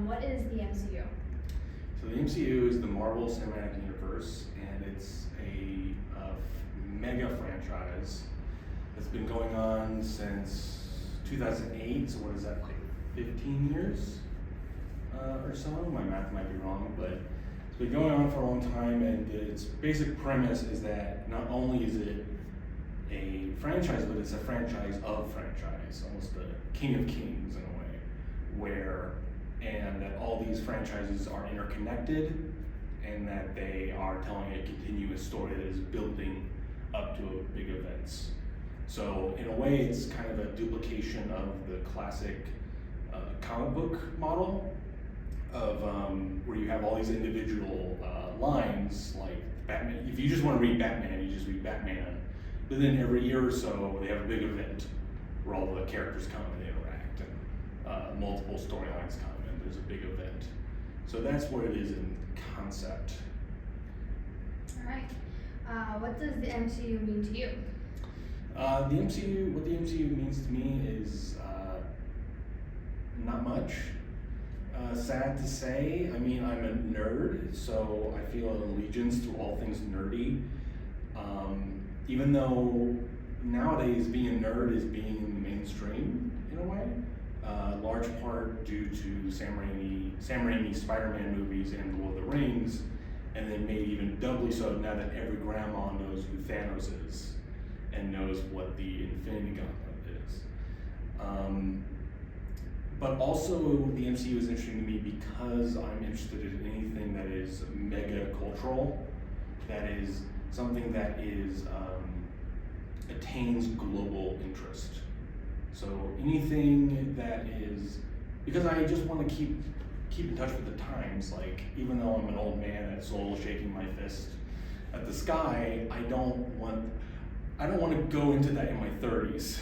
What is the MCU? So the MCU is the Marvel Cinematic Universe, and it's a mega franchise that's been going on since 2008. So what is that, like 15 years or so? My math might be wrong, but it's been going on for a long time, and its basic premise is that not only is it a franchise, but it's a franchise of franchise, almost a king of kings in a way, and that all these franchises are interconnected, and that they are telling a continuous story that is building up to big events. So in a way, it's kind of a duplication of the classic comic book model of where you have all these individual lines, like Batman. If you just want to read Batman, you just read Batman. But then every year or so, they have a big event where all the characters come and interact, and multiple storylines come, and there's a big event. So that's what it is in concept. All right. What does the MCU mean to you? What the MCU means to me is not much. Sad to say. I mean, I'm a nerd, so I feel an allegiance to all things nerdy. Even though nowadays being a nerd is being in the mainstream in a way, large part due to Sam Raimi's Spider-Man movies and The Lord of the Rings, and then maybe even doubly so now that every grandma knows who Thanos is and knows what the Infinity Gauntlet is. But also the MCU is interesting to me because I'm interested in anything that is mega cultural, that is something that is attains global interest. So anything that is, because I just want to keep in touch with the times. Like, even though I'm an old man at soul shaking my fist at the sky, I don't want to go into that in my 30s.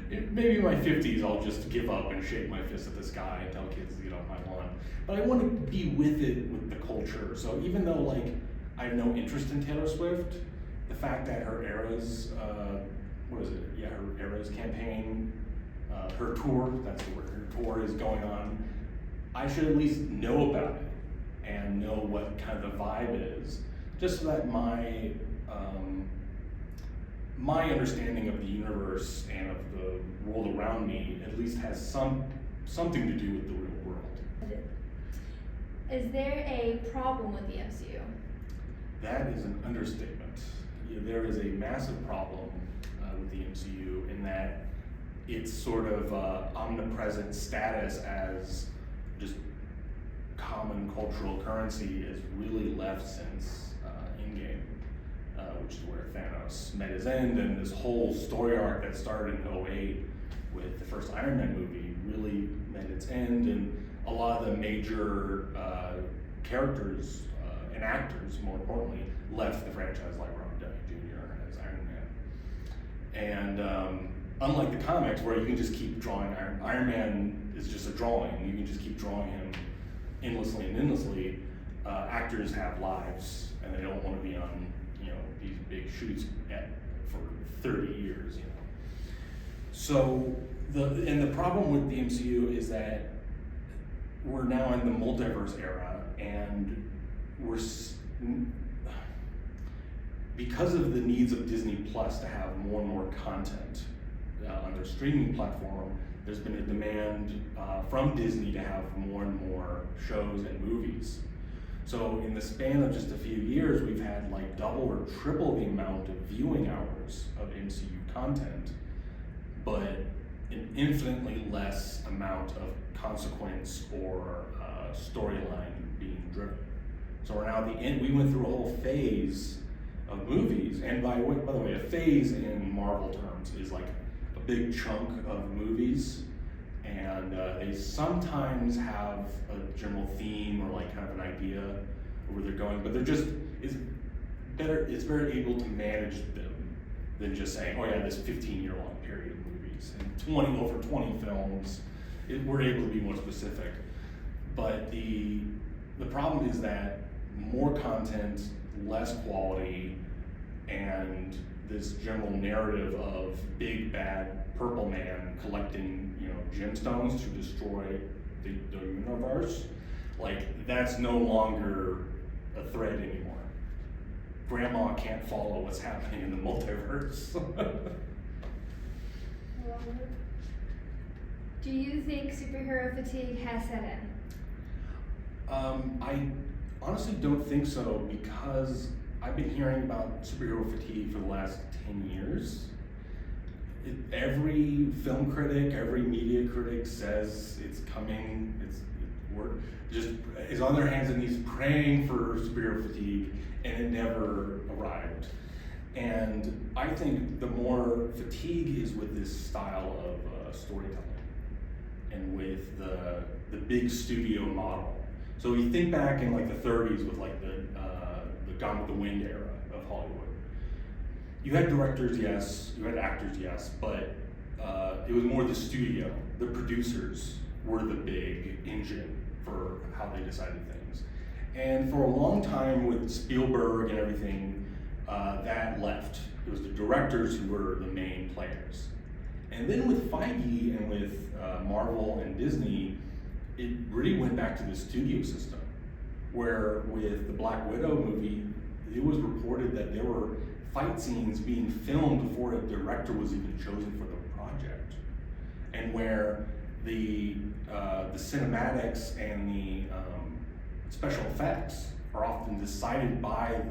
Maybe in my 50s I'll just give up and shake my fist at the sky and tell kids to get off my lawn. But I want to be with it, with the culture. So even though like I have no interest in Taylor Swift, the fact that her Eras, her Eras campaign, her tour, that's the word, her tour is going on, I should at least know about it and know what kind of the vibe is, just so that my understanding of the universe and of the world around me at least has something to do with the real world. Is there a problem with the MCU? That is an understatement. There is a massive problem with the MCU in that its sort of omnipresent status as just common cultural currency is really left since Endgame, which is where Thanos met his end, and this whole story arc that started in 2008 with the first Iron Man movie really met its end, and a lot of the major characters and actors, more importantly, left the franchise, like Robert Downey Jr. as Iron Man. And unlike the comics, where you can just keep drawing Iron Man is just a drawing. You can just keep drawing him endlessly and endlessly. Actors have lives, and they don't want to be on these big shoots for 30 years. So the problem with the MCU is that we're now in the multiverse era, and because of the needs of Disney Plus to have more and more content on their streaming platform, there's been a demand from Disney to have more and more shows and movies. So in the span of just a few years, we've had like double or triple the amount of viewing hours of MCU content, but an infinitely less amount of consequence or storyline being driven. So we're now at the end. We went through a whole phase of movies, and by the way, a phase in Marvel terms is like a big chunk of movies, and they sometimes have a general theme or like kind of an idea of where they're going, but it's very able to manage them than just saying, oh yeah, this 15-year-long period of movies and over 20 films. We're able to be more specific, but the problem is that more content, less quality, and this general narrative of big bad purple man collecting gemstones to destroy the universe, like that's no longer a thread anymore. Grandma can't follow what's happening in the multiverse. Do you think superhero fatigue has set in? I honestly don't think so, because I've been hearing about superhero fatigue for the last 10 years. Every film critic, every media critic says it's coming. We're just is on their hands and knees praying for superhero fatigue, and it never arrived. And I think the more fatigue is with this style of storytelling, and with the big studio model. So you think back in like the 30s with like the Gone with the Wind era of Hollywood. You had directors, yes. You had actors, yes. But it was more the studio. The producers were the big engine for how they decided things. And for a long time with Spielberg and everything, that left. It was the directors who were the main players. And then with Feige and with Marvel and Disney, it really went back to the studio system, where with the Black Widow movie, it was reported that there were fight scenes being filmed before a director was even chosen for the project, and where the cinematics and the special effects are often decided by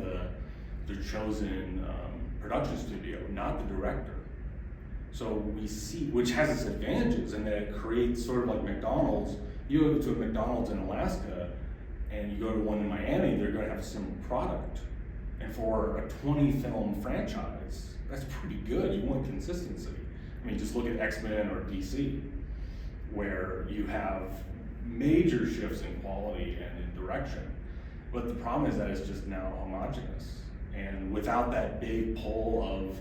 the chosen production studio, not the director. So we see, which has its advantages in that it creates sort of like McDonald's. You go to a McDonald's in Alaska and you go to one in Miami, they're going to have a similar product. And for a 20 film franchise, that's pretty good. You want consistency. I mean, just look at X-Men or DC, where you have major shifts in quality and in direction. But the problem is that it's just now homogenous. And without that big pull of,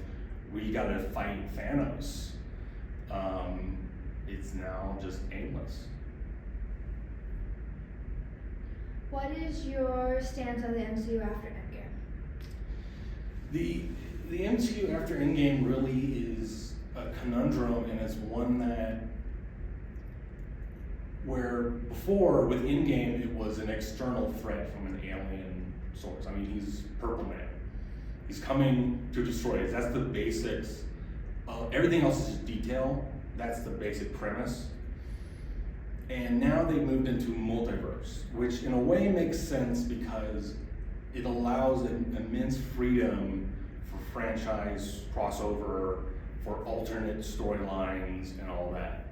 we gotta fight Thanos, it's now just aimless. What is your stance on the MCU after Endgame? The MCU after Endgame really is a conundrum, and it's one that, where before with Endgame it was an external threat from an alien source. I mean, he's Purple Man. He's coming to destroy us. That's the basics. Everything else is just detail. That's the basic premise. And now they moved into multiverse, which in a way makes sense because it allows an immense freedom for franchise crossover, for alternate storylines and all that.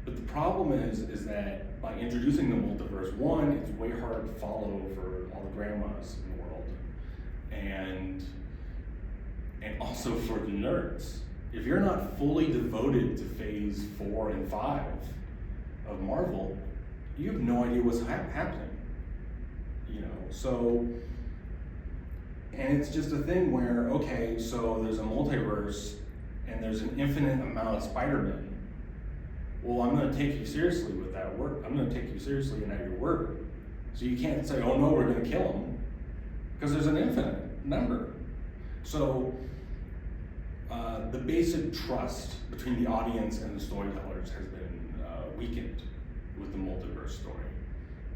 But the problem is that by introducing the multiverse, one, it's way harder to follow for all the grandmas in the world. And also for the nerds. If you're not fully devoted to phase 4 and 5 of Marvel, you have no idea what's happening. You know, so, and it's just a thing where, okay, so there's a multiverse and there's an infinite amount of Spider-Men. Well, I'm gonna take you seriously with that word. I'm gonna take you seriously in your word. So you can't say, oh no, we're gonna kill him, because there's an infinite number. So the basic trust between the audience and the storytellers has been weakened with the multiverse story,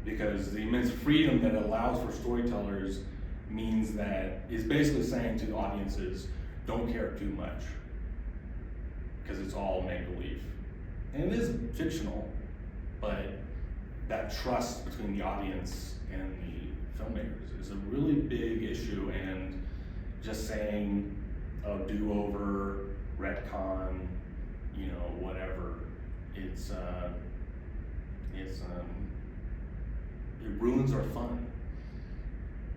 because the immense freedom that it allows for storytellers means that is basically saying to the audiences, don't care too much, because it's all make-believe. And it is fictional, but that trust between the audience and the filmmakers is a really big issue, and just saying, oh, do-over, retcon, you know, whatever, it ruins our fun.